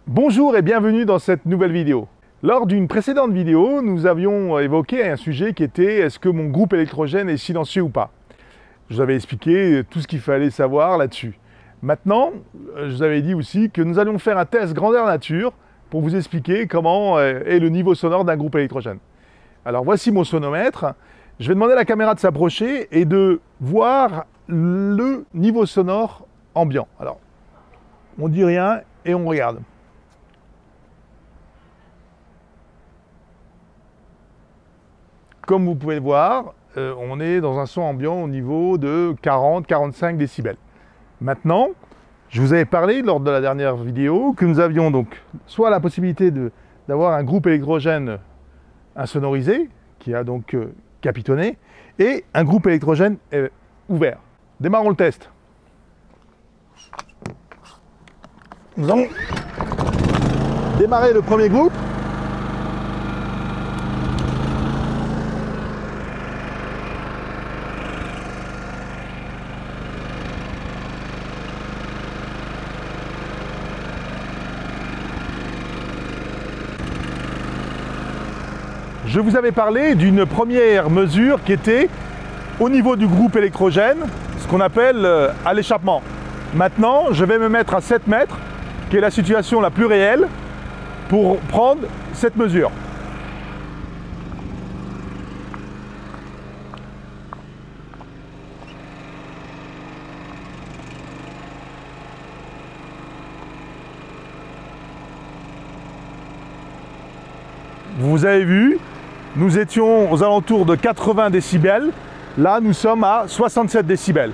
Bonjour et bienvenue dans cette nouvelle vidéo. Lors d'une précédente vidéo, nous avions évoqué un sujet qui était est-ce que mon groupe électrogène est silencieux ou pas? Je vous avais expliqué tout ce qu'il fallait savoir là-dessus. Maintenant, je vous avais dit aussi que nous allions faire un test grandeur nature pour vous expliquer comment est le niveau sonore d'un groupe électrogène. Alors voici mon sonomètre. Je vais demander à la caméra de s'approcher et de voir le niveau sonore ambiant. Alors, on dit rien et on regarde. Comme vous pouvez le voir, on est dans un son ambiant au niveau de 40-45 décibels. Maintenant, je vous avais parlé lors de la dernière vidéo que nous avions donc soit la possibilité d'avoir un groupe électrogène insonorisé, qui a donc capitonné, et un groupe électrogène ouvert. Démarrons le test. Nous allons démarrer le premier groupe. Je vous avais parlé d'une première mesure qui était au niveau du groupe électrogène, ce qu'on appelle à l'échappement. Maintenant, je vais me mettre à 7 mètres, qui est la situation la plus réelle, pour prendre cette mesure. Vous avez vu, nous étions aux alentours de 80 décibels, là nous sommes à 67 décibels.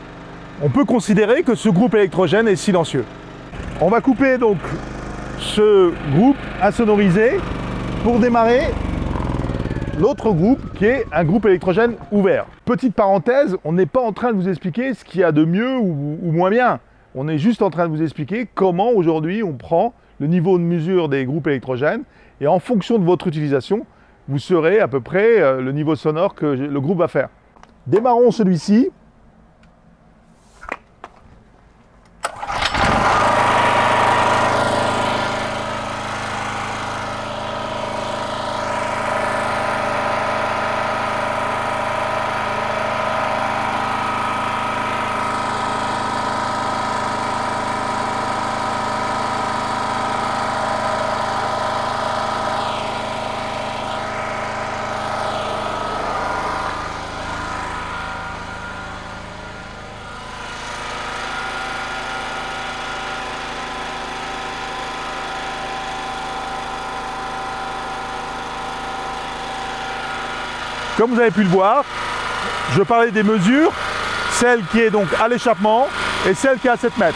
On peut considérer que ce groupe électrogène est silencieux. On va couper donc ce groupe insonorisé pour démarrer l'autre groupe qui est un groupe électrogène ouvert. Petite parenthèse, on n'est pas en train de vous expliquer ce qu'il y a de mieux ou moins bien. On est juste en train de vous expliquer comment aujourd'hui on prend le niveau de mesure des groupes électrogènes et en fonction de votre utilisation, vous saurez à peu près le niveau sonore que le groupe va faire. Démarrons celui-ci. Comme vous avez pu le voir, je parlais des mesures, celle qui est donc à l'échappement et celle qui est à 7 mètres.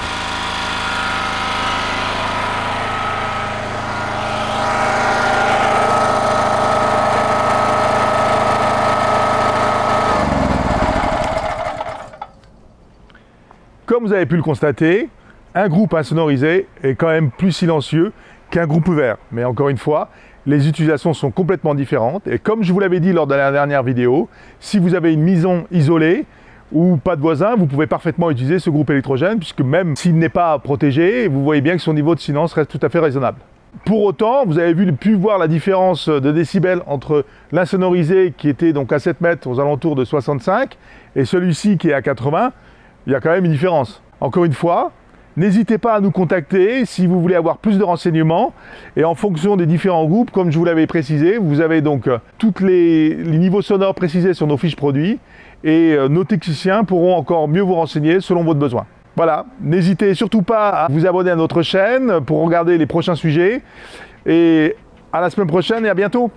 Comme vous avez pu le constater, un groupe insonorisé est quand même plus silencieux qu'un groupe ouvert. Mais encore une fois, les utilisations sont complètement différentes. Et comme je vous l'avais dit lors de la dernière vidéo, si vous avez une maison isolée ou pas de voisins, vous pouvez parfaitement utiliser ce groupe électrogène, puisque même s'il n'est pas protégé, vous voyez bien que son niveau de silence reste tout à fait raisonnable. Pour autant, vous avez pu voir la différence de décibels entre l'insonorisé qui était donc à 7 mètres aux alentours de 65 et celui-ci qui est à 80. Il y a quand même une différence. Encore une fois, n'hésitez pas à nous contacter si vous voulez avoir plus de renseignements et en fonction des différents groupes, comme je vous l'avais précisé, vous avez donc tous les niveaux sonores précisés sur nos fiches produits et nos techniciens pourront encore mieux vous renseigner selon votre besoin. Voilà, n'hésitez surtout pas à vous abonner à notre chaîne pour regarder les prochains sujets et à la semaine prochaine et à bientôt.